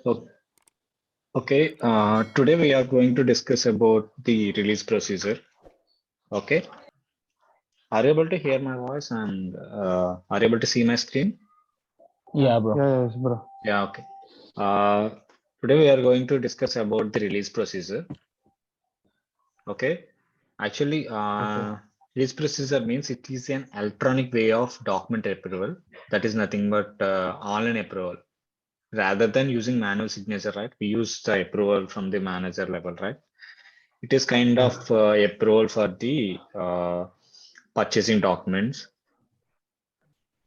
O- Okay, today we are going to discuss about the release procedure. Okay, are you able to hear my voice and are you able to see my screen? Yeah, bro. Yeah, yes, bro. Yeah, okay. Uh, Today we are going to discuss about the release procedure. Okay, actually, release procedure means it is an electronic way of document approval. That is nothing but online approval. Rather than using manual signature, right? We use the approval from the manager level, right? It is kind of approval for the purchasing documents.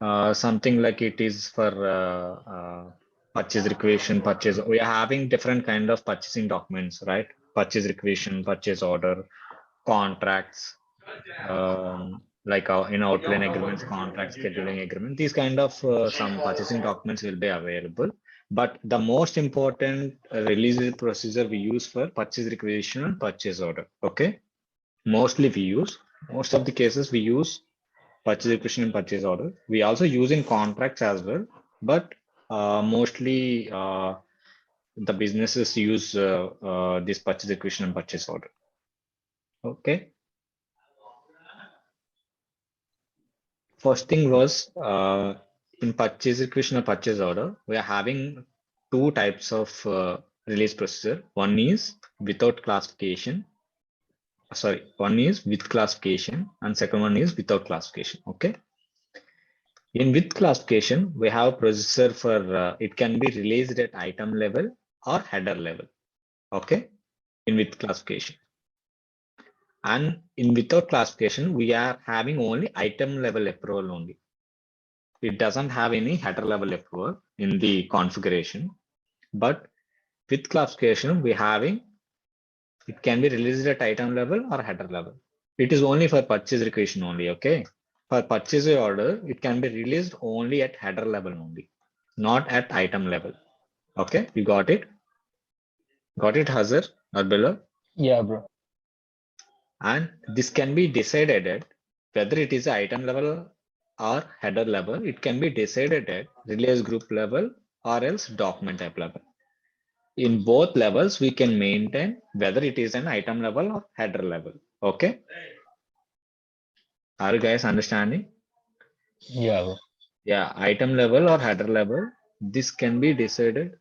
Something like it is for purchase requisition, purchase. We are having different kind of purchasing documents, right? Purchase requisition, purchase order, contracts, like in outline agreements, contract scheduling agreement. These kind of some purchasing documents will be available. But the most important release procedure we use for purchase requisition and purchase order. Okay. Most of the cases we use purchase requisition and purchase order. We also use in contracts as well, but mostly the businesses use this purchase requisition and purchase order. Okay. First thing was in purchase requisition or purchase order, we are having two types of release procedure. One is without classification. Sorry, one is with classification and second one is without classification. Okay. In with classification, we have procedure for it can be released at item level or header level. Okay. In with classification. And in without classification, we are having only item level approval only. It doesn't have any header level approval in the configuration. But with classification, we having it can be released at item level or header level. It is only for purchase requisition only. Okay. For purchase order, it can be released only at header level only, not at item level. Okay, you got it? Got it, Hazar or Bilal? Yeah, bro. And this can be decided at whether it is item level or header level. It can be decided at release group level or else document type level. In both levels, we can maintain whether it is an item level or header level. Okay. Are you guys understanding? Yeah, bro. Yeah, item level or header level. This can be decided.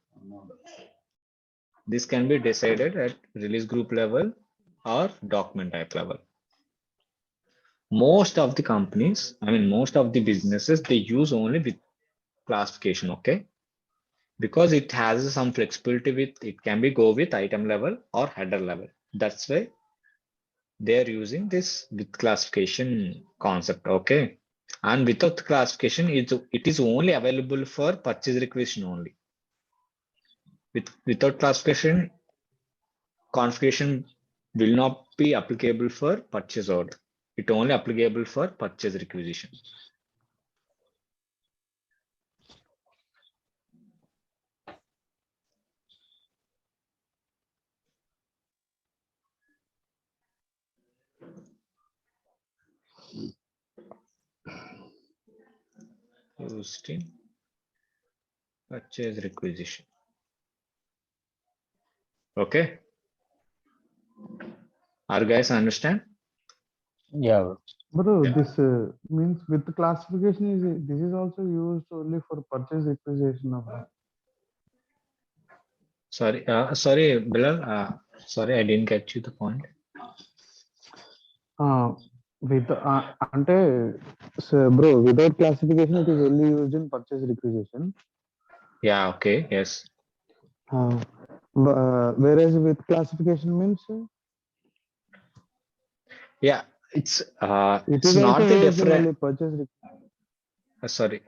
This can be decided at release group level or document type level. Most of the companies, I mean, most of the businesses, they use only with classification. Okay. Because it has some flexibility with, it can be go with item level or header level. That's why they are using this with classification concept. Okay. And without classification, it is only available for purchase requisition only. Without classification, configuration will not be applicable for purchase order. It only applicable for purchase requisition. Used in purchase requisition. Okay. Are you guys understand? Yeah, bro. Bro, Yeah. this means with the classification this is also used only for purchase requisition of. Sorry, Bilal. Sorry, I didn't get you the point. With అంటే bro, without classification it is only used in purchase requisition. Yeah. Okay. Yes. Whereas with classification means Yeah. It's it it's is also not the used in different. only purchase. Sorry.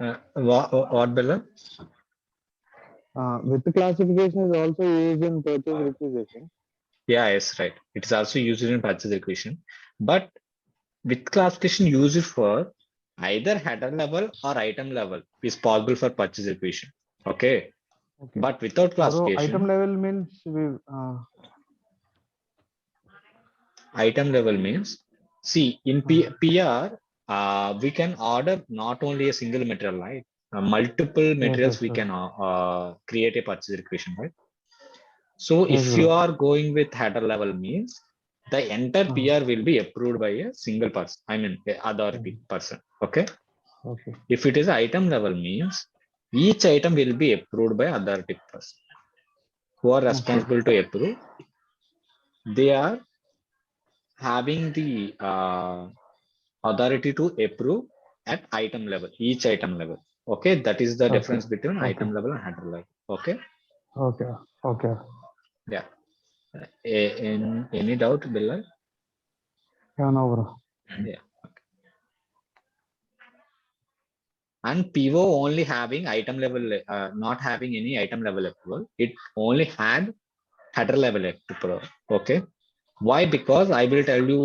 What Bilal? With the classification is also used in purchase requisition. Yeah. Yes. Right. It is also used in purchase requisition, but with classification used for either header level or item level is possible for purchase requisition. Okay. Okay. But without Bro, classification, item level means item level means, see, in PR, we can order not only a single material, right? multiple materials yes, we sir. can create a purchase requisition, right? So Yes, if you bro. are going with header level means the entire Uh, PR will be approved by a single person, I mean a authority person. Okay. okay. If it is item level means each item will be approved by authority person who are Okay. responsible to approve. They are having the authority to approve at item level, each item level. Okay, that is the Okay. difference between Okay. item level and header level. Okay, Okay. Okay. yeah. In any doubt, Bilal? Yeah, no, bro. Yeah. And PO only having item level, not having any item level approval. It only had header level approval. Okay. Why? Because I will tell you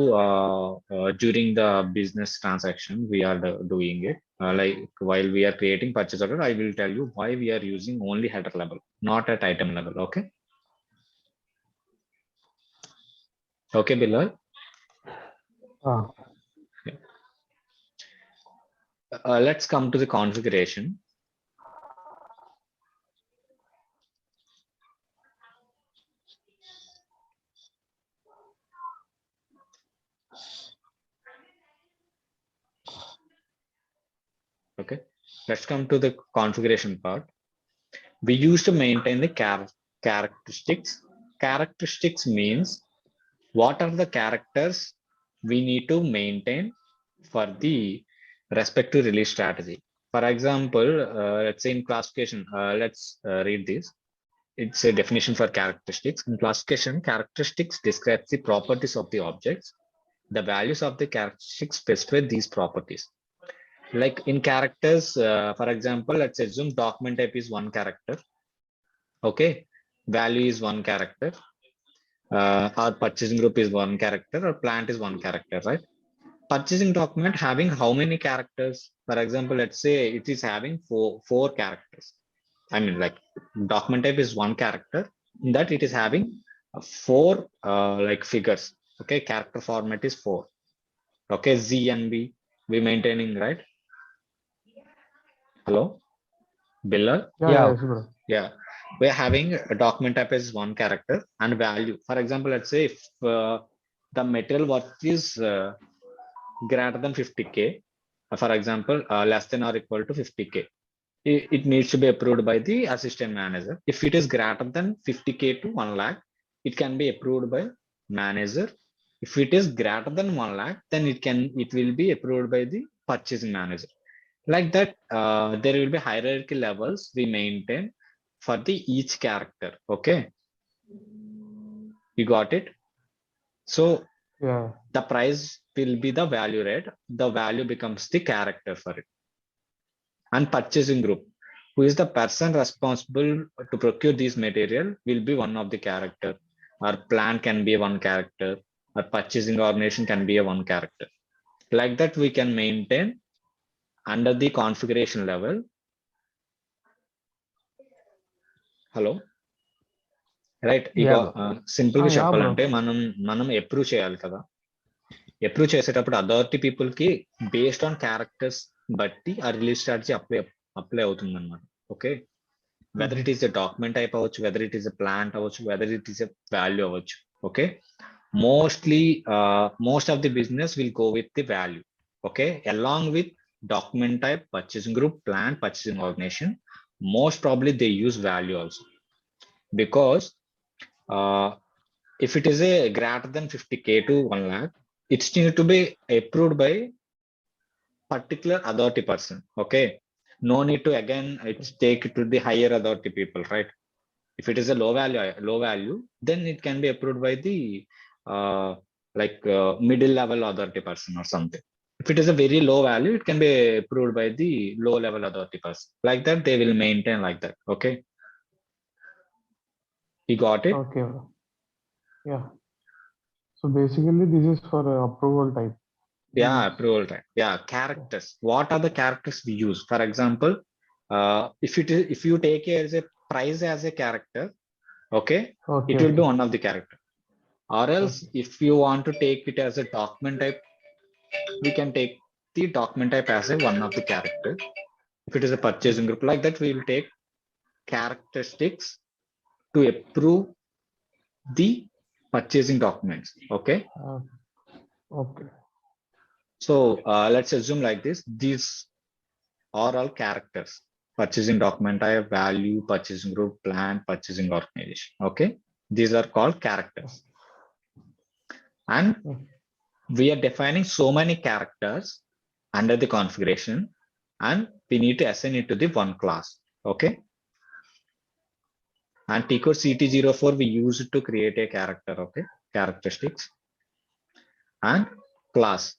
during the business transaction we are doing it. Like while we are creating purchase order, I will tell you why we are using only header level, not at item level. Okay. Okay, Bilal. Ah, Let's come to the configuration. Okay. Let's come to the configuration part. We used to maintain the characteristics. Characteristics means what are the characters we need to maintain for the respective release strategy. For example, let's say in classification, let's read this. It's a definition for characteristics. In classification, characteristics describes the properties of the objects. The values of the characteristics specify these properties. Like in characters, for example, let's assume document type is one character. Okay, value is one character. Our purchasing group is one character, or plant is one character, right? Purchasing document having how many characters? For example, let's say it is having four characters. I mean, like document type is one character. In that it is having four like figures. Okay, character format is 4. Okay, Z and B we maintaining, right? Hello, Biller. yeah, Yeah. yes, bro. Yeah, we're having a document type as one character and value. For example, let's say if the material worth is greater than 50K, for example, less than or equal to 50K, it needs to be approved by the assistant manager. If it is greater than 50K to 1 lakh, it can be approved by manager. If it is greater than 1 lakh, then it will be approved by the purchasing manager. Like that, there will be hierarchy levels we maintain for the each character. Okay, you got it. So Yeah. the price will be the value rate. The value becomes the character for it. And purchasing group, who is the person responsible to procure this material, will be one of the character. Our plan can be one character. Our purchasing organization can be a one character. Like that, we can maintain under the configuration level. Hello. Right ఇక Yeah, bro. Simple గా Yeah, bro. చెప్పాలంటే మనం approve చేయాలి కదా. Approve చేసేటప్పుడు authority people కి based on characters బట్టి ఆ రిలీజ్ స్ట్రాటజీ అప్లై అవుతుంది అనమాట. Okay, whether it is a document type అవ్వచ్చు, whether it is a plant అవ్వచ్చు, whether it is a value అవ్వచ్చు. Okay, most of the business will go with the value. Okay, along with document type, purchasing group, plant, purchasing organization, most probably they use value also, because if it is a greater than 50K to 1 lakh, it's need to be approved by particular authority person. Okay, no need to again it's take it to the higher authority people, right? If it is a low value, then it can be approved by the middle level authority person or something. If it is a very low value, it can be approved by the low level authority person. Like that, they will maintain like that. Okay, you got it. Okay, bro. Yeah. So basically, this is for approval type. Yeah, approval type. Yeah, characters. What are the characters we use? For example, if you take it as a price as a character, okay, Okay. it will be Okay. one of the character. Or else, if you want to take it as a document type, we can take the document type as a one of the character. If it is a purchasing group like that, we will take characteristics to approve the purchasing documents. Okay. Okay. So let's assume like this. These are all characters. Purchasing document type, value, purchasing group, plan, purchasing organization. Okay. These are called characters. And we are defining so many characters under the configuration, and we need to assign it to the one class. Okay. And T code CT04 we use it to create a character. Okay. Characteristics. And class.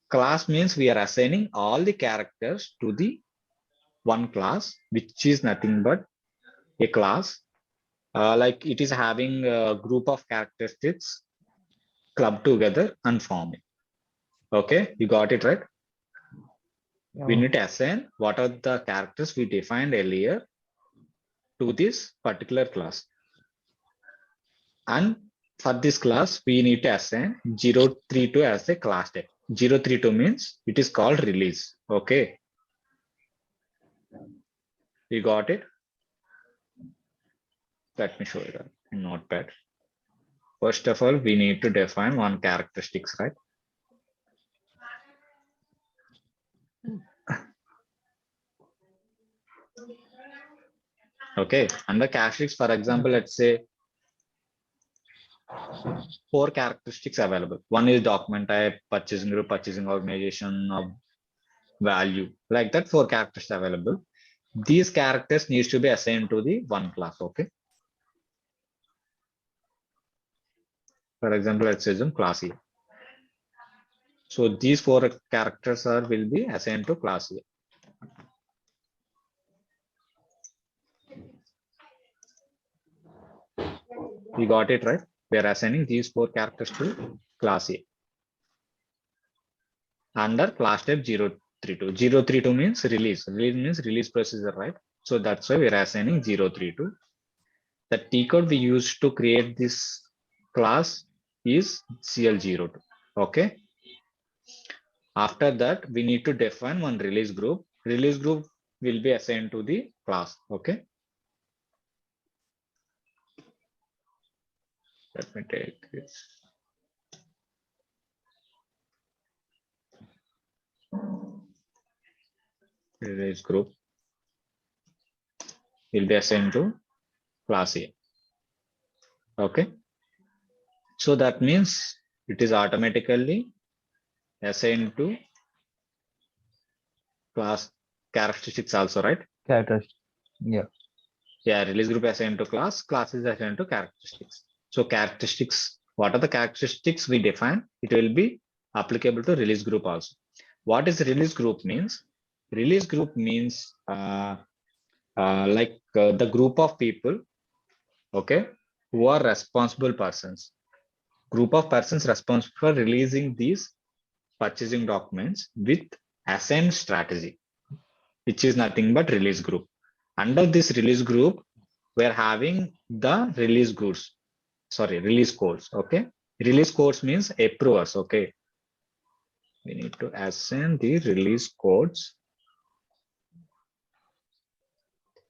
Class means we are assigning all the characters to the one class, which is nothing but a class. Like it is having a group of characteristics clubbed together and forming. Okay, you got it right? We need to assign what are the characters we defined earlier to this particular class. And for this class, we need to assign 032 as a class type. 032 means it is called release. Okay. You got it? Let me show you that in Notepad. First of all, we need to define one characteristics, right? Okay, under characteristics, for example, let's say 4 characteristics available. One is document type, purchasing group, purchasing organization, of value, like that 4 characters available. These characters needs to be assigned to the one class. Okay. For example, let's assume class A. So these 4 characters will be assigned to class A. We got it right? We are assigning these 4 characters to class A under class type 032. 032 means release. Release means release procedure, right? So that's why we are assigning 032. The T code we use to create this class is CL02. Okay. After that, we need to define one release group. Release group will be assigned to the class. Okay. Let me take this. Release group will be assigned to class A. Okay. So that means it is automatically assigned to class characteristics also, right? Characteristics. Yeah. Yeah, release group assigned to class is assigned to characteristics. So characteristics, what are the characteristics we define? It will be applicable to release group also. What is release group means? Release group means the group of people, okay, who are responsible persons. Group of persons responsible for releasing these purchasing documents with assigned strategy, which is nothing but release group. Under this release group, we're having the release codes. Okay. Release codes means approvers. Okay. We need to assign the release codes.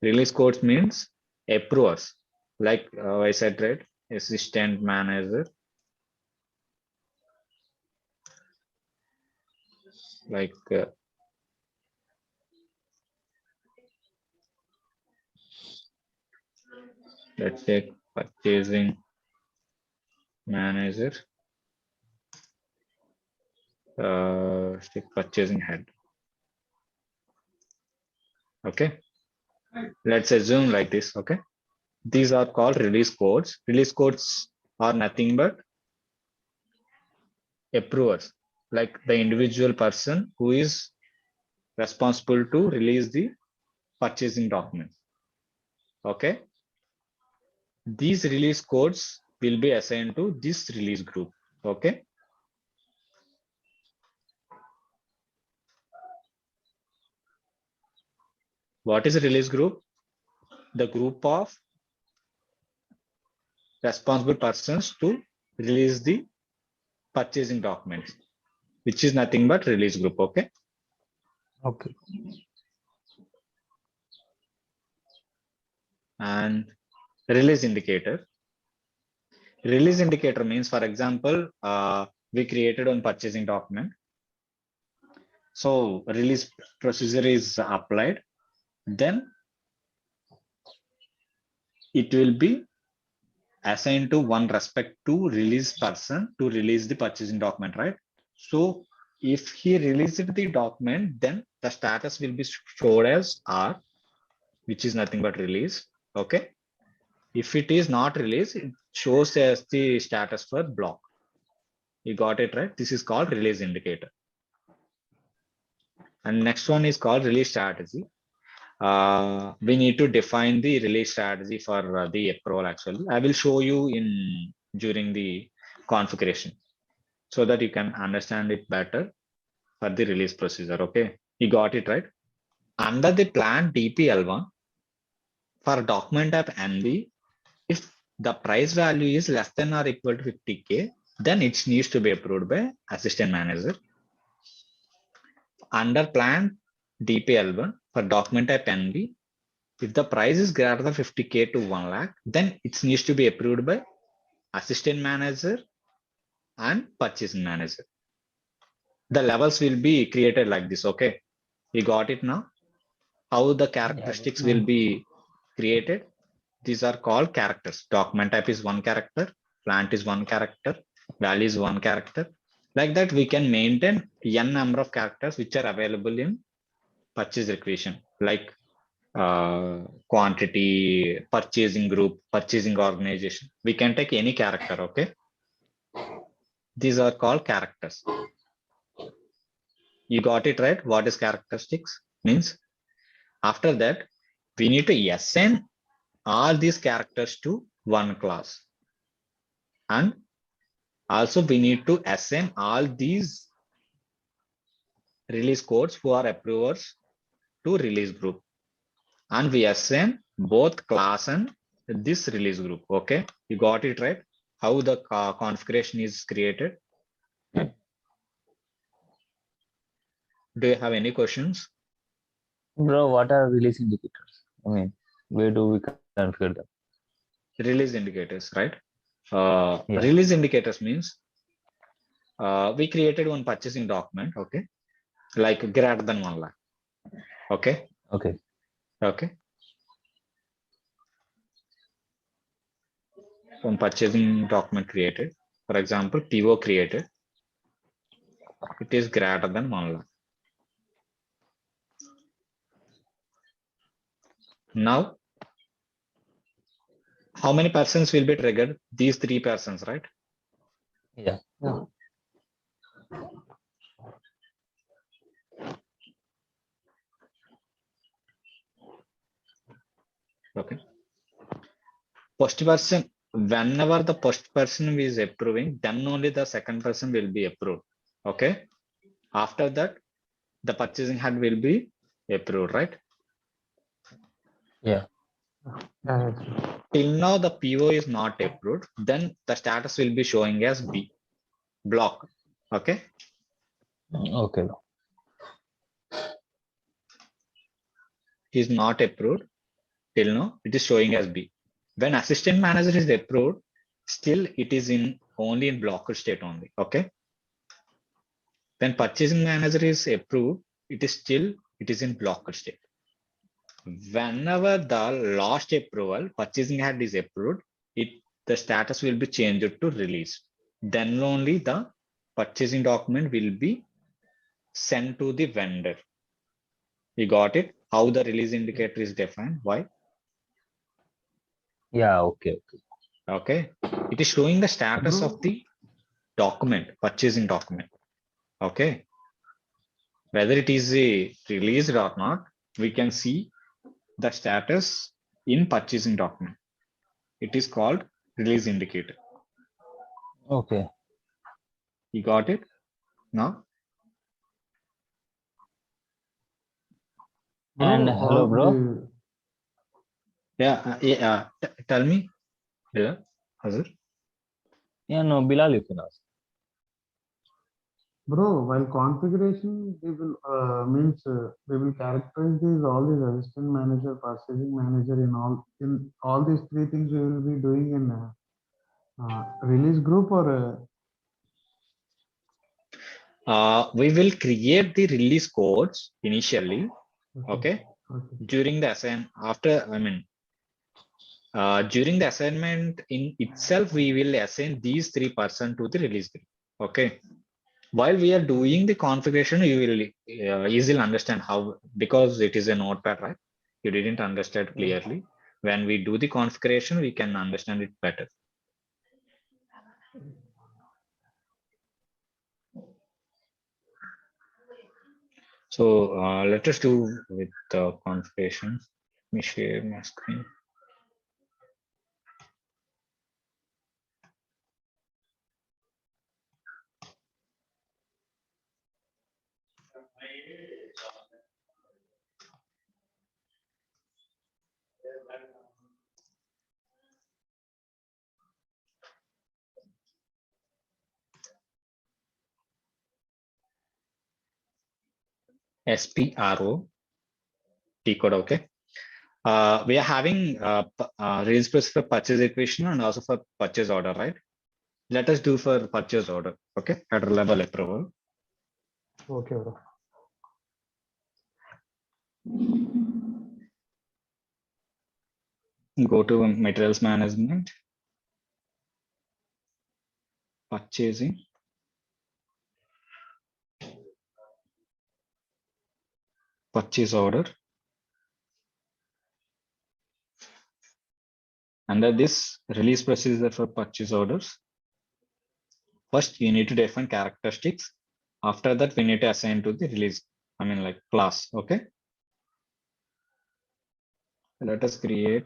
Release codes means approvers. Like I said, right? Assistant manager. Like let's say purchasing manager, purchasing head. Okay. Let's assume like this. Okay. These are called release codes. Release codes are nothing but approvers, like the individual person who is responsible to release the purchasing documents. Okay. These release codes will be assigned to this release group. Okay. What is a release group? The group of responsible persons to release the purchasing documents, which is nothing but release group. Okay. Okay. and release indicator. Release indicator means, for example, we created one purchasing document. So release procedure is applied, then it will be assigned to one respect to release person to release the purchasing document, right? So if he released the document, then the status will be showed as R, which is nothing but release. Okay. If it is not released, it shows as the status for block. You got it, right? This is called release indicator. And next one is called release strategy. We need to define the release strategy for the approval. Actually, I will show you during the configuration so that you can understand it better for the release procedure. Okay, you got it, right? Under the plan DPL1 for document type NB, if the price value is less than or equal to 50K, then it needs to be approved by assistant manager. Under plan DPL1 for document type NB, if the price is greater than 50K to 1 lakh, then it needs to be approved by assistant manager and purchasing manager. The levels will be created like this. Okay, you got it now? How the characteristics will be created? These are called characters. Document type is one character, plant is one character, value is one character. Like that, we can maintain n number of characters which are available in purchase requisition, like quantity, purchasing group, purchasing organization. We can take any character. Okay. These are called characters. You got it, right? What is characteristics means? After that, we need to assign all these characters to one class. And also we need to assign all these release codes who are approvers to release group. And we assign both class and this release group. Okay, you got it, right? How the configuration is created. Do you have any questions? Bro, what are release indicators? I mean, where do we configure them? Release indicators, right? Yeah. Release indicators means we created one purchasing document, okay, like greater than 1 lakh. Okay. Okay. Okay. One purchasing document created. For example, PO created. It is greater than 1 lakh. Now, how many persons will be triggered? These 3 persons, right? Yeah. Okay. First person, whenever the first person is approving, then only the second person will be approved. Okay. After that, the purchasing head will be approved, right? Yeah. Till now, the PO is not approved, then the status will be showing as B, block. Okay. Okay. Is not approved. Till now, it is showing as B. When assistant manager is approved, still it is only in blocker state only. Okay. When purchasing manager is approved, it is in blocker state. Whenever the last approval, purchasing head is approved, the status will be changed to release. Then only the purchasing document will be sent to the vendor. You got it? How the release indicator is defined? Why? Yeah. Okay. Okay. It is showing the status of the document, purchasing document. Okay. Whether it is released or not, we can see the status in purchasing document. It is called release indicator. Okay. You got it now? And hello, bro. Yeah. Tell me. Yeah. Hazur. Yeah. No, Bilal, you can ask. Bro, while configuration, we will we will characterize all these assistant manager, purchasing manager in all these three things we will be doing in release group or We will create the release codes initially. Okay. okay. During the during the assignment in itself, we will assign these 3% to the release group. Okay. While we are doing the configuration, you will easily understand how, because it is a notepad, right? You didn't understand clearly. When we do the configuration, we can understand it better. So let us do with the configuration. Let me share my screen. SPRO T code. Okay. We are having release process for purchase equation and also for purchase order, right? Let us do for purchase order. Okay. At level approval. Okay, bro. Go to materials management, purchasing, purchase order. Under this release procedure for purchase orders, first you need to define characteristics. After that, we need to assign to the release, like class. Okay. Let us create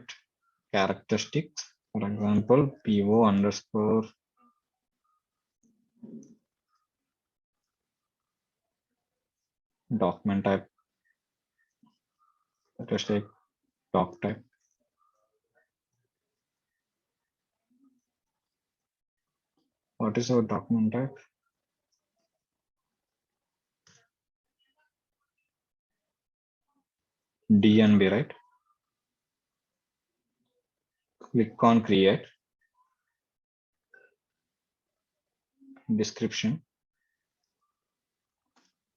characteristics. For example, PO underscore document type. Let us take doc type. What is our document type? DNB, right? Click on create. Description.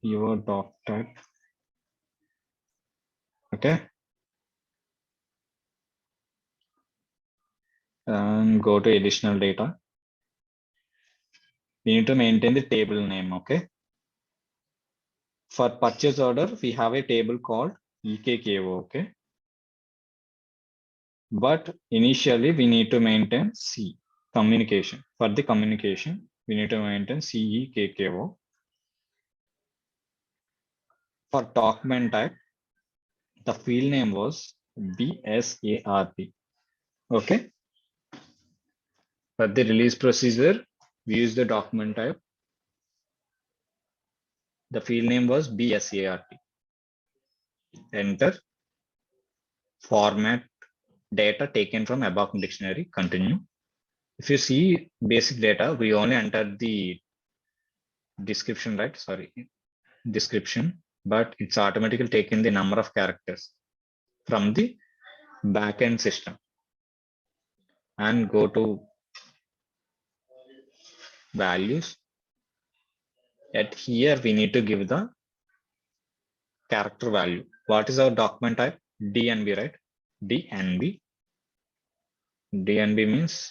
Your doc type. Okay. And go to additional data. We need to maintain the table name. Okay. For purchase order, we have a table called EKKO. Okay. But initially, we need to maintain C communication. For the communication, we need to maintain CEKKO. For document type, the field name was BSARP. Okay. For the release procedure, we use the document type. The field name was BSARP. Enter. Format data taken from above dictionary. Continue. If you see basic data, we only entered the description, right? Sorry, description, but it's automatically taken the number of characters from the backend system. And go to values. At here, we need to give the character value. What is our document type? DNB, right? DNB. DNB means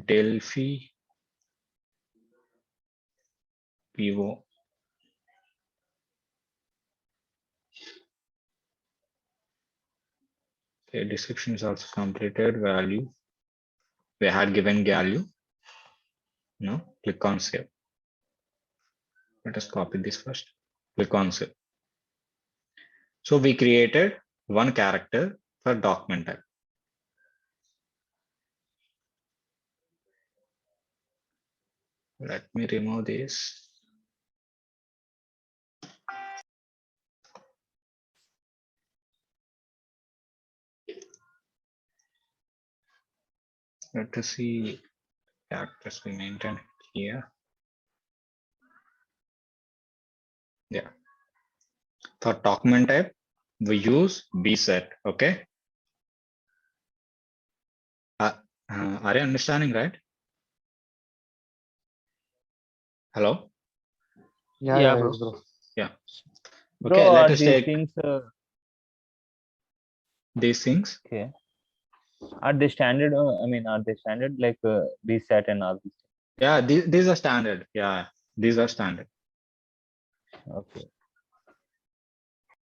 Delphi PO. Okay, description is also completed. Value. We had given value. Now click on save. Let us copy this first. Click on save. So we created one character for document type. Let me remove this. Let us see characters we maintain here. Yeah. For document type, we use bset. Okay. Are you understanding, right? Hello? Yeah, Yeah, yeah, bro. yes, bro. Yeah. Bro, Okay, let are us these take things these things. okay? Are they standard? I mean, are they standard like reset and all these? Yeah, these are standard. Yeah, these are standard. Okay.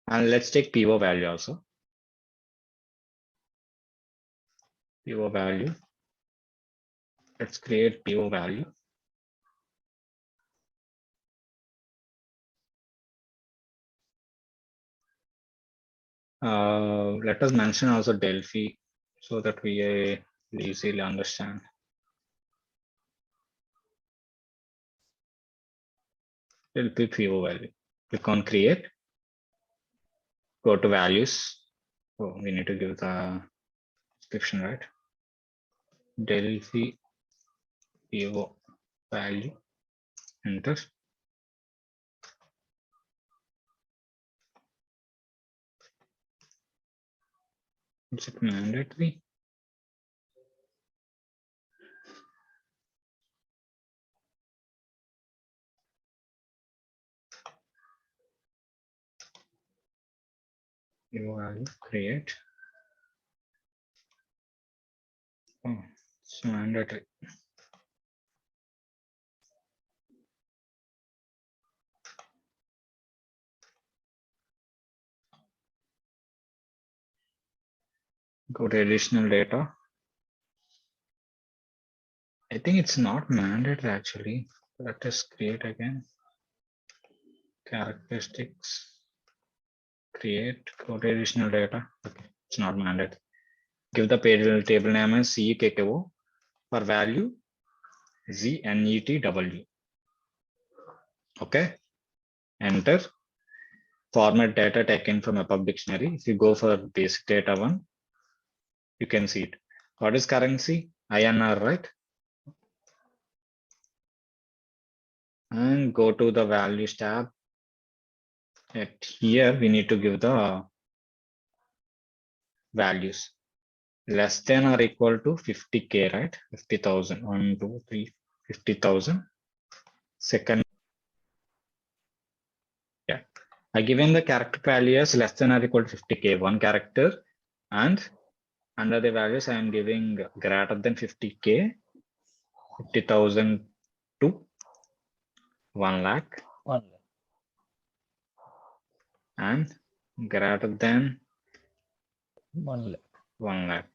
And let's take PO value also. PO value. Let's create PO value. Let us mention also Delphi so that we easily understand. Delphi PO value. Click on create. Go to values. Oh, we need to give the description, right? Delphi PO value. Enter. Is it mandatory? PO value create. Oh, it's mandatory. Go to additional data. I think it's not mandatory actually. Let us create again. Characteristics. Create. Go to additional data. Okay, it's not mandatory. Give the table name as CKKO for value ZNETW. Okay. Enter. Format data taken from above dictionary. If you go for basic data one, you can see it. What is currency? INR, right? And go to the values tab. At here, we need to give the values less than or equal to 50K, right? 50,000. 1, 2, 3, 50,000. Second, yeah. I given the character value as less than or equal to 50K, one character, and under the values I am giving greater than 50K, 50,000 to 1 lakh, 1 lakh. and greater than 1 lakh. 1 lakh.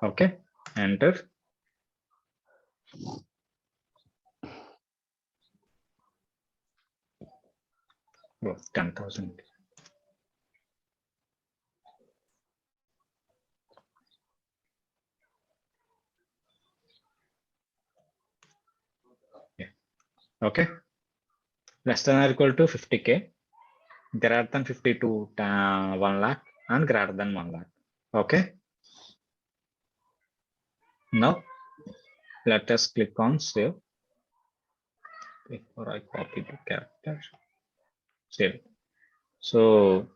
Okay, enter. Oh, 10,000. Yeah. Okay. Less than or equal to 50K, greater than 50 to 1 lakh, and greater than 1 lakh. Okay. Now let us click on save. Before I copy the character, save. So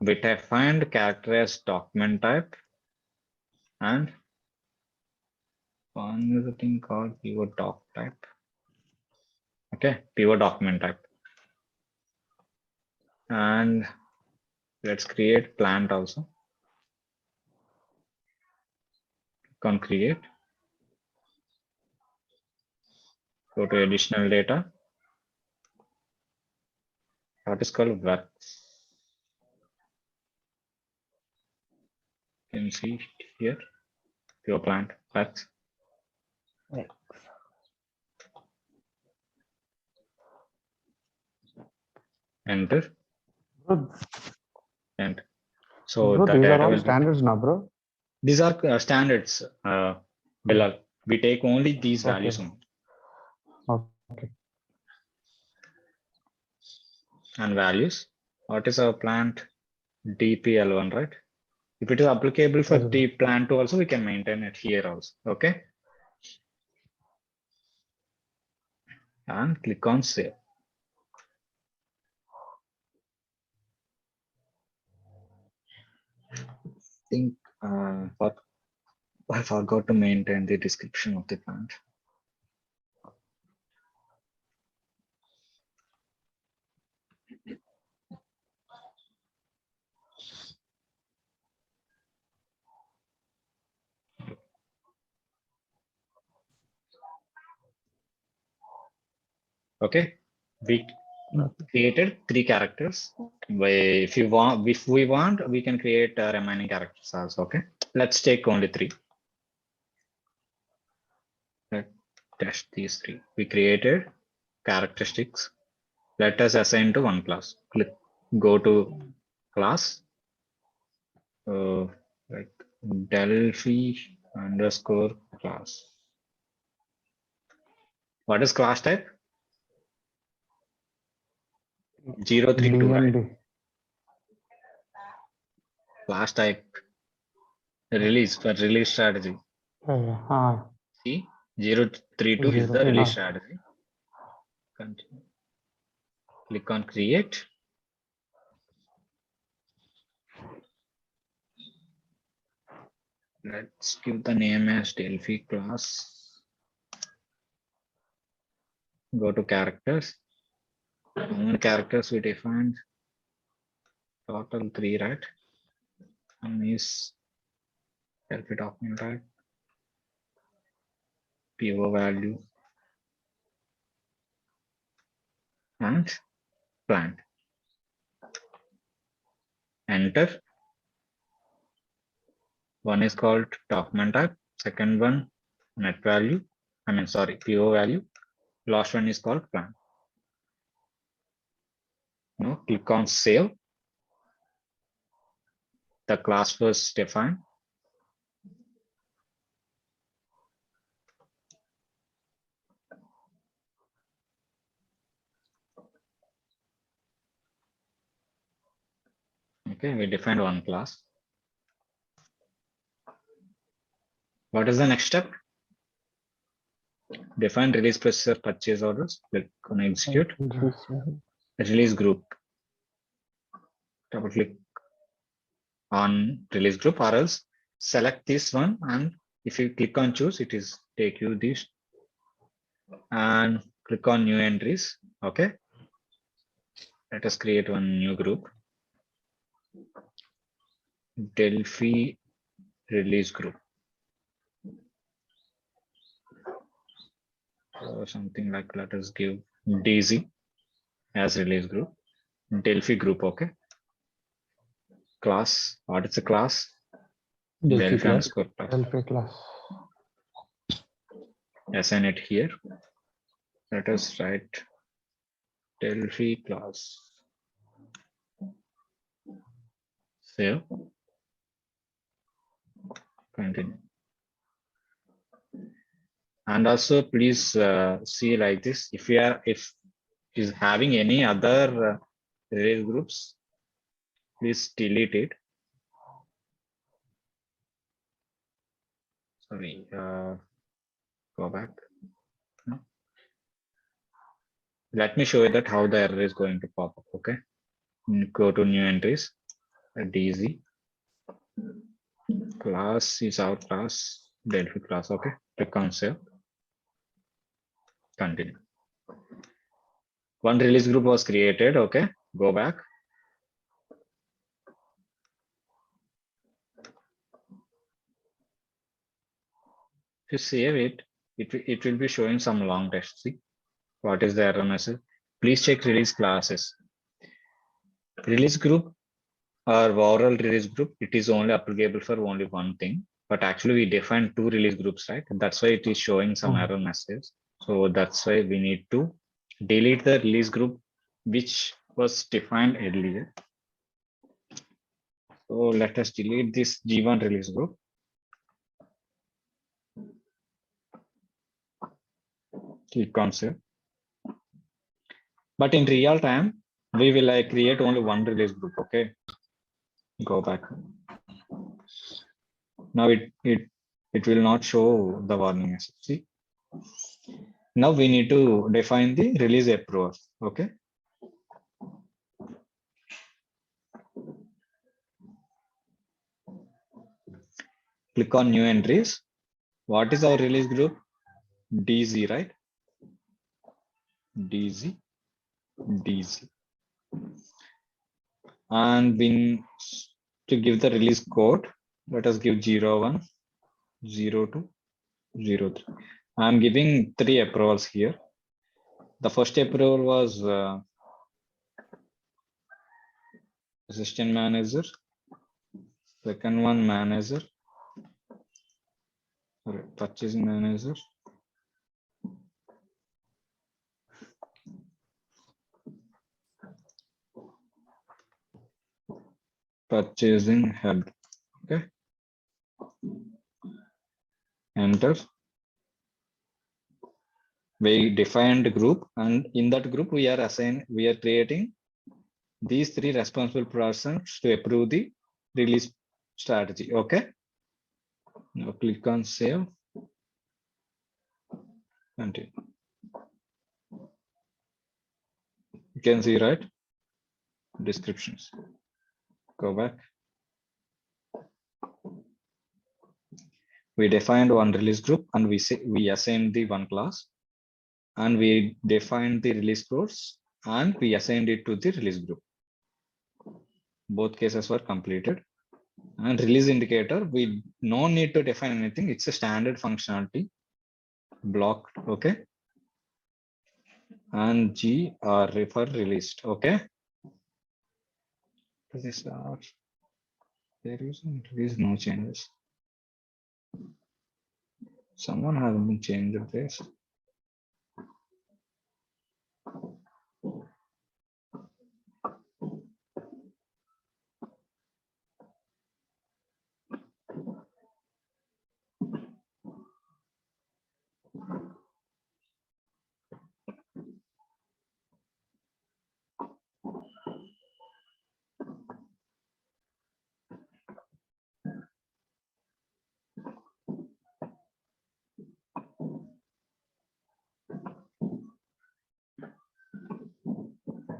we defined character as document type, and one is a thing called pivot doc type. Okay, pivot document type. And let's create plant also. Click on create. Go to additional data. That is called works. You can see here, pure plant works. Right. Enter. Bro, And so bro, the these are data all will be, standards now, bro. these are standards below. We take only these Okay. values only. Okay. And values. What is our plant? DPL1, right? If it is applicable for Yes, bro. the plant 2 also, we can maintain it here also. Okay. And click on save. think I forgot to maintain the description of the plant. Okay, we created 3 characters. If we want, we can create remaining characters also. Okay, let's take only 3. Let's test these 3. We created characteristics. Let us assign to one class. Click, go to class, like Delphi underscore class. What is class type? 032, right? DND. Class type release for release strategy. See, 032 is the release strategy. Continue. Click on create. Let's give the name as Delphi class. Go to characters. How many characters we defined? Total 3, right? One is Delphi document type, PO value, and plant. Enter. One is called document type. Second one, net value. PO value. Last one is called plant. Now click on save. The class was defined. Okay, we defined one class. What is the next step? Define release processor purchase orders. Click on execute. Release group. Double click on release group, or else select this one, and if you click on choose, it is take you this, and click on new entries. Okay, let us create one new group. Delphi release group. Or something like, let us give DZ as release group. Delphi group. Okay. Class. What is the class? Delphi class. underscore class. Delphi class. Assign it here. Let us write Delphi class. Save. Continue. And also please see like this. If is having any other release groups, please delete it. Sorry, go back. No. Let me show you that how the error is going to pop up. Okay, go to new entries. DZ class is our class, Delphi class. Okay, click on save. Continue. One release group was created. Okay, go back. If you save it, it will be showing some long text. See what is the error message? Please check release classes. Release group or overall release group, it is only applicable for only one thing, but actually we defined 2 release groups, right? That's why it is showing some error message. So that's why we need to delete the release group which was defined earlier. So let us delete this G1 release group. Click on save. But in real time, we will create only one release group. Okay, go back. Now it will not show the warning message. See, now we need to define the release approver. Okay, Click on new entries. What is our release group? DZ, right? DZ, DZ. And to give the release code, let us give 01, 02, 03. I'm giving 3 approvals here. The first approval was assistant manager. Second one, manager. Sorry, purchasing manager. Purchasing head. Okay. Enter. We defined group, and in that group we are creating these 3 responsible persons to approve the release strategy. Okay. Now click on save. Continue. You can see, right? Descriptions. Go back. We defined one release group and we assigned the one class, and we defined the release course and we assigned it to the release group. Both cases were completed. And release indicator, we no need to define anything. It's a standard functionality blocked. Okay. And G are refer released. Okay. This are there is no changes. Someone has been changed this.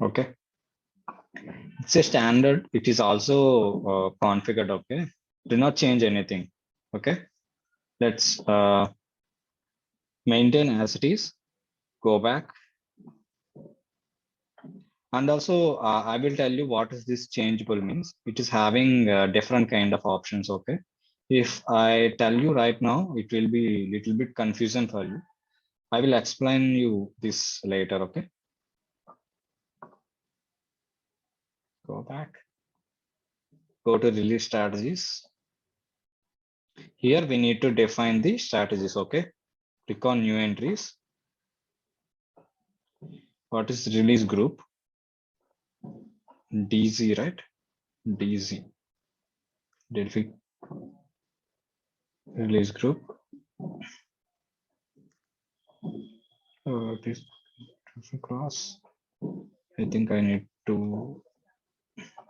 Okay. It's a standard. It is also configured. Okay. Do not change anything. Okay. Let's maintain as it is. Go back. And also, I will tell you what is this changeable means. It is having different kind of options. Okay. If I tell you right now, it will be a little bit confusion for you. I will explain you this later. Okay. Go back. Go to release strategies. Here we need to define the strategies. Okay. Click on new entries. What is release group? DZ, right? DZ. Delphi release group. This class. I think I need to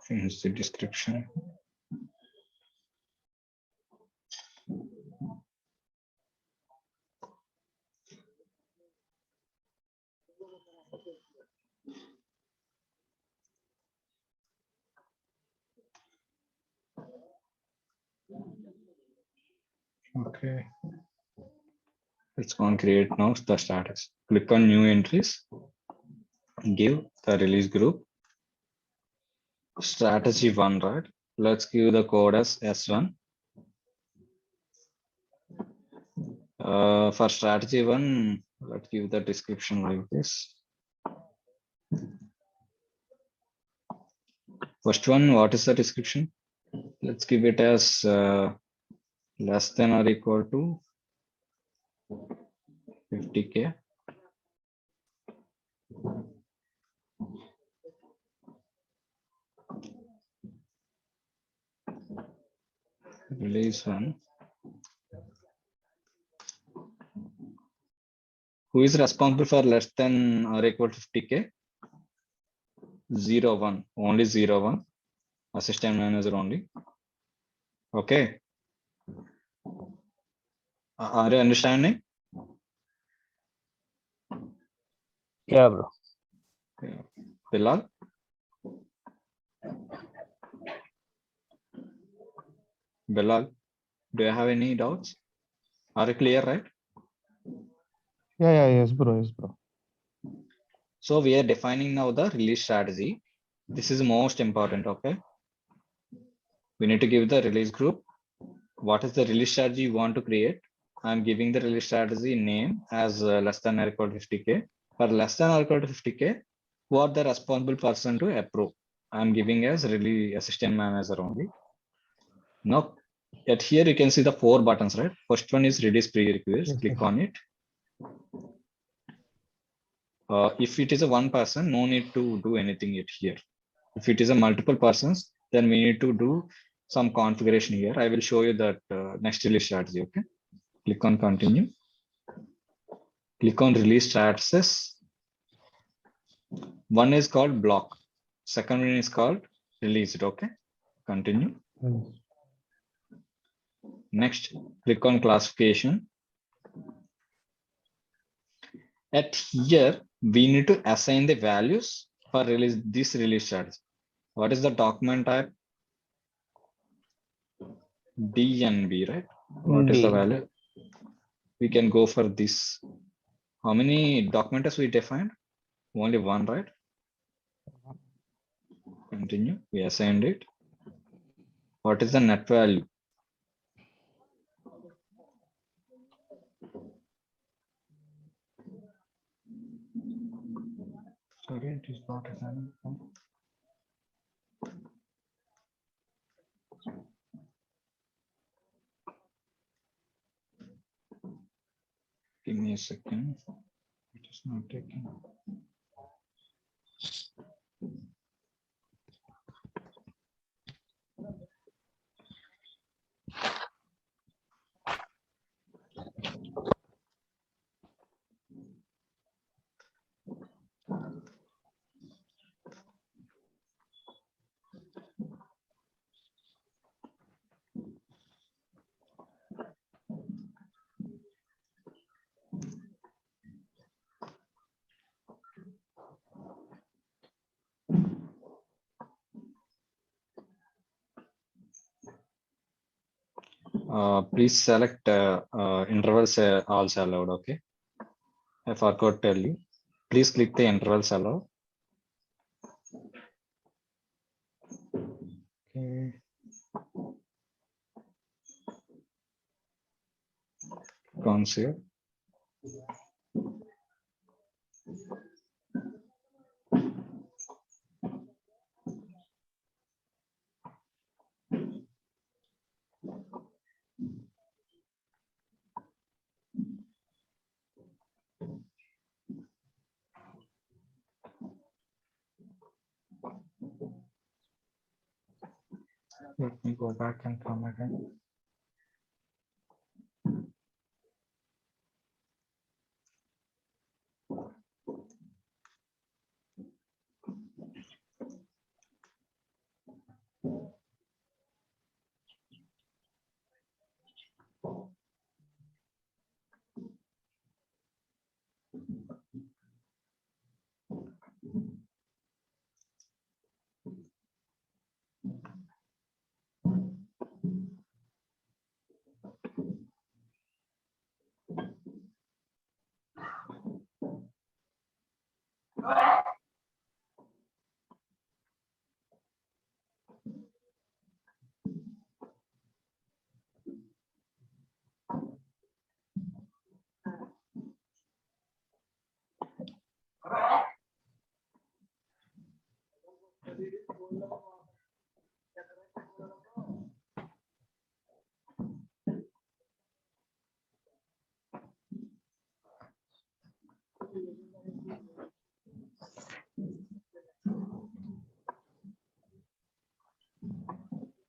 finish the description. Okay. Let's go and create now the status. Click on new entries. Give the release group strategy 1, right? Let's give the code as S1. For strategy 1, let's give the description like this. First one, what is the description? Let's give it as less than or equal to 50K. Release 1. Who is responsible for less than or equal to 50K? 01, only 01. Assistant manager only. Okay. Are you understanding? Yeah, bro. Yeah. Bilal? Bilal? Do you have any doubts? Are you clear, right? Yes, bro. Yes, bro. So we are defining now the release strategy. This is most important, okay? We need to give the release group. What is the release strategy you want to create? I'm giving the release strategy name as less than or equal to 50K. For less than or equal to 50K, who are the responsible person to approve? I'm giving as release assistant manager only. Now, at here you can see the 4 buttons, right? First one is release prerequisites. Yes, Click sir. on it. If it is a one person, no need to do anything yet here. If it is a multiple persons, then we need to do some configuration here. I will show you that next release strategy. Okay. Click on continue. Click on release strategies. One is called block. Second one is called released. Okay. Continue. Yes. Next, click on classification. At here, we need to assign the values for release this release strategy. What is the document type? DNB, right? What is the D. value? We can go for this. How many documents we defined? Only one, right? Continue. We assigned it. What is the net value? Sorry, it is not assigned. Give me a second. It is not taking. Please select intervals also allowed. Okay. I forgot to tell you. Please click the intervals allowed. Okay. Concept. Let me go back and come again.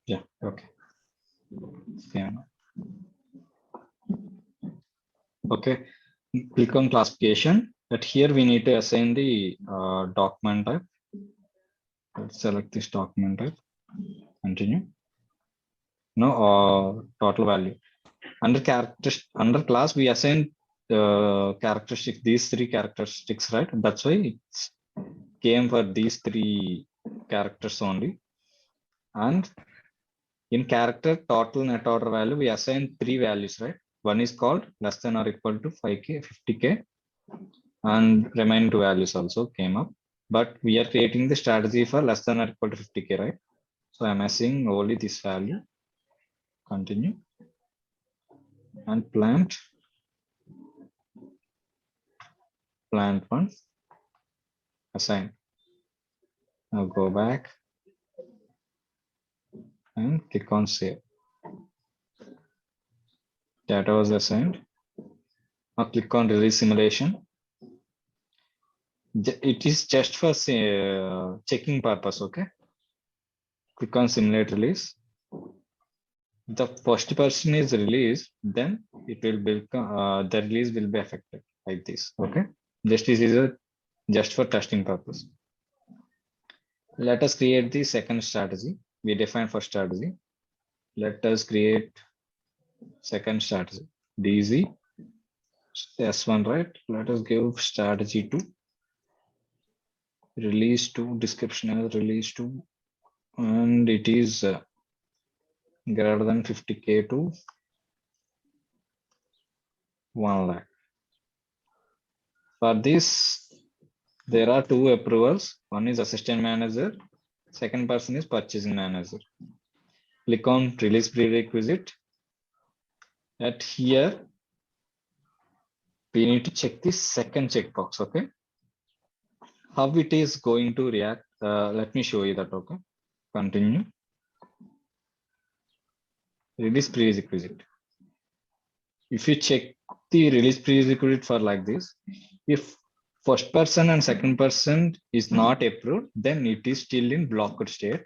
Yeah, okay. Scan. Okay, click on classification. But here we need to assign the document type. Let's select this document type. Continue. No, total value. Under characteristics, under class, we assign characteristic, these 3 characteristics, right? That's why it came for these 3 characters only. And In character total net order value, we assign 3 values, right? One is called less than or equal to 5k, 50k, and remaining 2 values also came up. But we are creating the strategy for less than or equal to 50k, right? So I'm assigning only this value. Continue and plant one, assign. Now go back and click on save. Data was assigned. Now click on release simulation. It is just for checking purpose, okay? Click on simulate release. The first person is released, then it will be the release will be affected like this, okay? This is just for testing purpose. Let us create the second strategy. We define first strategy. Let us create second strategy. DZ S1, right? Let us give strategy to release to description as release to, and it is greater than 50k to 1 lakh. For this, there are 2 approvals. One is assistant manager. Second person is purchasing manager. Click on release prerequisite. At here, we need to check the second checkbox, okay? How it is going to react? Let me show you that, okay? Continue. Release prerequisite. If you check the release prerequisite for like this, if first person and second person is not approved, then it is still in blocked state.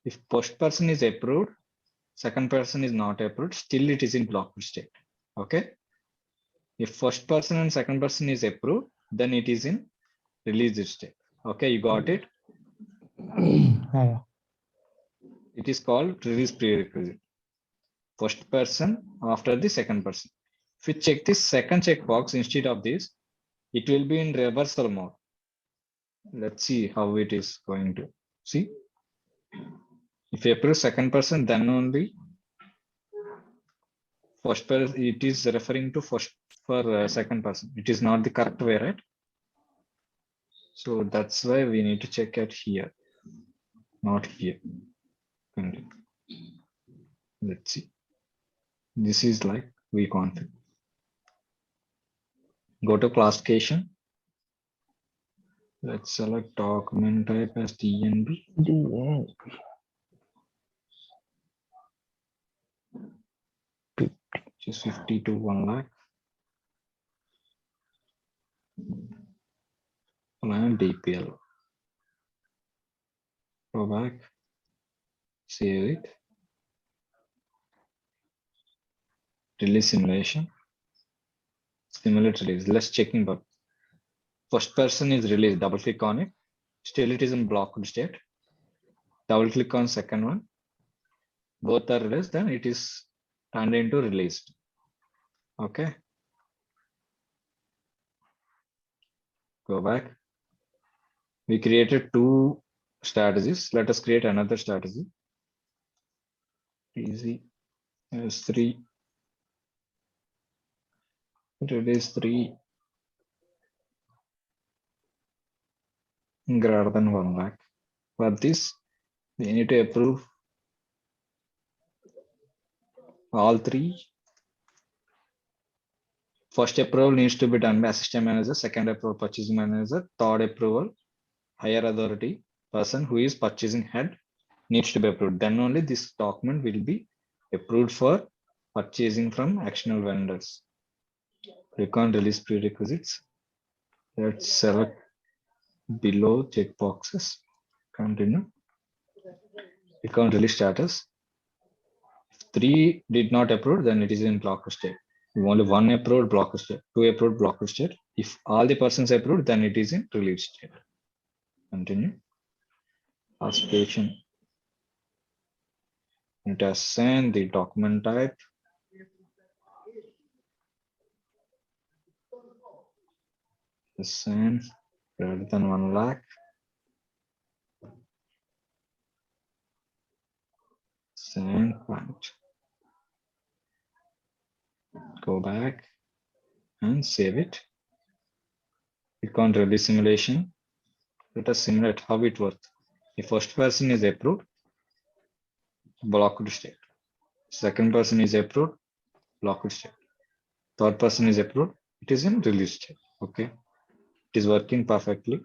If first person is approved, second person is not approved, still it is in blocked state. Okay. If first person and second person is approved, then it is in released state. Okay, you got it? Yeah. It is called release prerequisite. First person after the second person. If you check this second checkbox instead of this, it will be in reversal mode. Let's see how it is going to see. If you approve second person, then only first person, it is referring to first for second person. It is not the correct way, right? So that's why we need to check it here, not here. Continue. Let's see. This is like we config. Go to classification. Let's select document type as DNB. Just 50 to 1 lakh. And DPL. Go back. Save it. Release simulation. Simulate release. Let's checking but first person is released. Double click on it. Still it is in blocked state. Double click on second one. Both are released, then it is turned into released. Okay. Go back. We created 2 strategies. Let us create another strategy. Easy S3. Release 3 greater than 1 lakh. For this, we need to approve all 3. First approval needs to be done by assistant manager, second approval purchasing manager, third approval higher authority person who is purchasing head needs to be approved. Then only this document will be approved for purchasing from actionable vendors. Click on release prerequisites. Let's select below checkboxes. Continue. Click on release status. If 3 did not approve, then it is in blocked state. If only 1 approved, blocked state. 2 approved, blocked state. If all the persons approved, then it is in released state. Continue. Classification. It has sent the document type. Send greater than 1 lakh. Send point. Go back and save it. Click on release simulation. Let us simulate how it works. If first person is approved, blocked state. Second person is approved, blocked state. Third person is approved, it is in release state. Okay, it is working perfectly.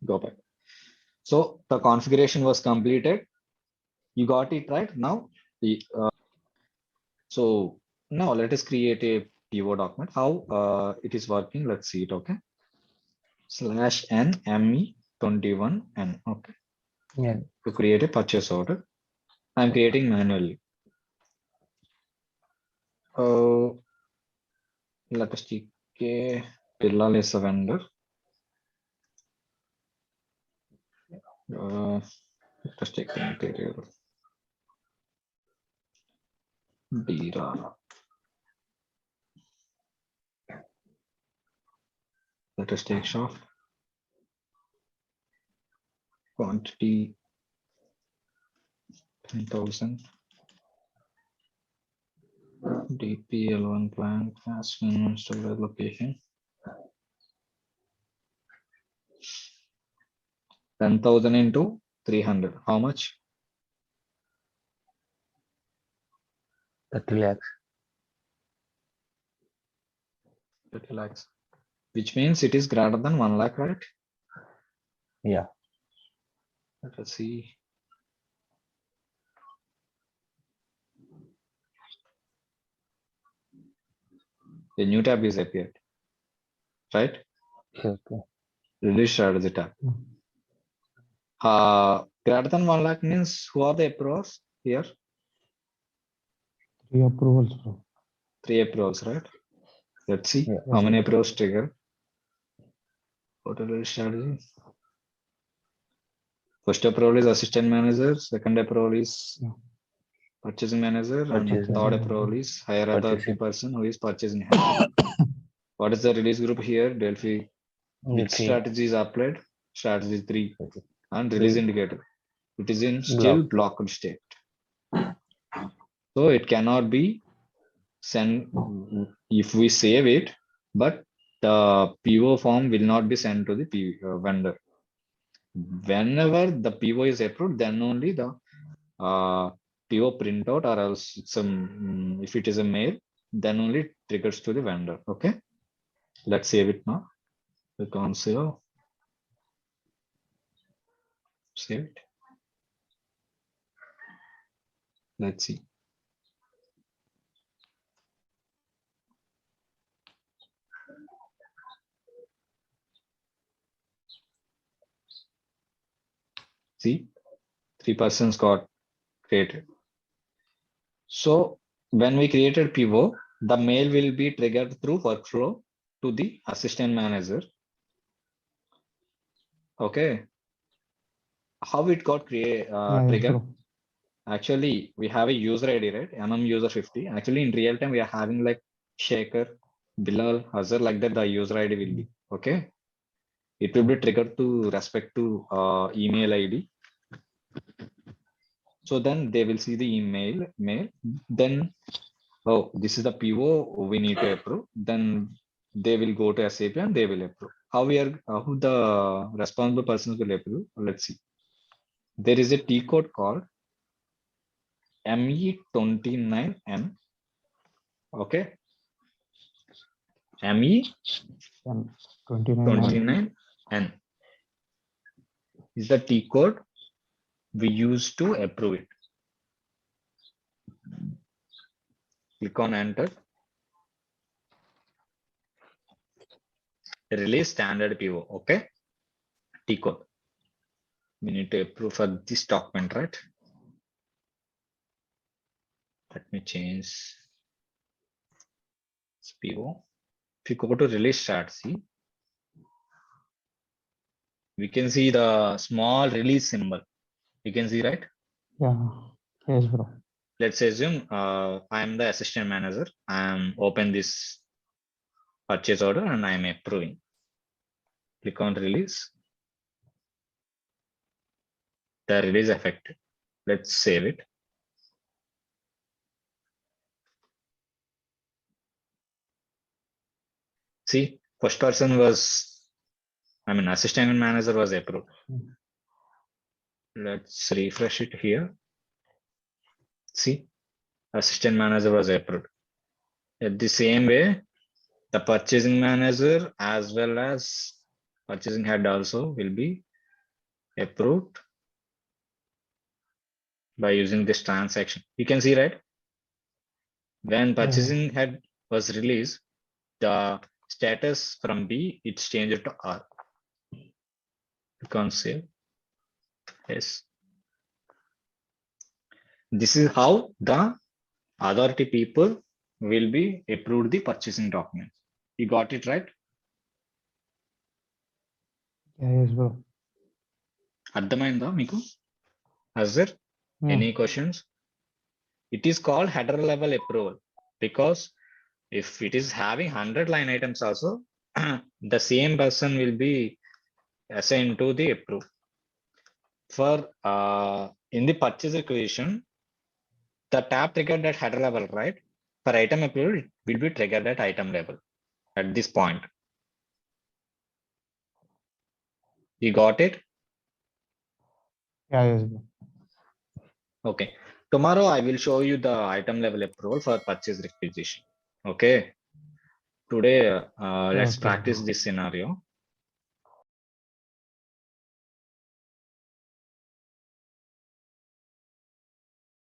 Go back. So the configuration was completed. You got it right now. So now let us create a PO document. How it is working? Let's see it. Okay. /n me21n. Okay. Yeah. To create a purchase order, I'm creating manually. Let us take a Billal is a vendor. Let us take the interior. Dira. Let us take shaft. Quantity 10,000. DPL1 plant has been installed location. 10,000 into 300. How much? 30 lakhs. 30 lakhs. Which means it is greater than 1 lakh, right? Yeah. Let us see. The new tab is appeared, right? Okay. Release strategy tab. Greater than 1 lakh means who are the approvers here? 3 approvals, bro. 3 approvals, right? Let's see Yeah, how yes, many sir. approvals trigger. Total release strategy. First approval is assistant manager. Second approval is Yeah. purchasing manager. And Purchasing. third approval is higher authority Purchasing. person who is purchasing head. What is the release group here? Delphi. Which Three. strategy is applied? Strategy 3. Okay. And release Three. indicator. It is in still blocked state. So it cannot be sent if we save it, but the PO form will not be sent to the vendor. Whenever the PO is approved, then only the PO printout, or else if it is a mail, then only it triggers to the vendor. Okay, let's save it now. Click on save. Save it. Let's see. See, 3 persons got created. So when we created PO, the mail will be triggered through workflow to the assistant manager. Okay. How it got Yes, triggered? bro. Actually, we have a user ID, right? user 50. Actually, in real time, we are having like Shaker, Bilal, Hazar, like that. The user ID will be okay. It will be triggered to respect to email ID. So then they will see the email. Then, oh, this is the PO we need to approve. Then they will go to SAP and they will approve. How who the responsible persons will approve? Let's see. There is a T code called ME29N. Okay. ME29N is the T code we use to approve it. Click on enter. Release standard PO. Okay. T code. We need to approve for this document, right? Let me change this PO. If you go to release start, see, we can see the small release symbol. You can see, right? Yeah. Yes, bro. Let's assume I am the assistant manager. I am open this purchase order and I am approving. Click on release. The release effect. Let's save it. See, first person was, assistant manager was approved. Let's refresh it here. See, assistant manager was approved. At the same way, the purchasing manager as well as purchasing head also will be approved by using this transaction. You can see, right? When purchasing head was released, the status from B, it's changed to R. You can save. Yes. This is how the authority people will be approved the purchasing documents. You got it right? Yes, bro. అర్థమైందా మీకు? Azhar, any questions? It is called header level approval because if it is having 100 line items also, the same person will be assigned to the approve. For in the purchase requisition, the tab triggered at header level, right? For item approval, it will be triggered at item level at this point. You got it? Yeah, yes, bro. Okay. Tomorrow I will show you the item level approval for purchase requisition. Okay. Today, let's Okay, practice bro. this scenario.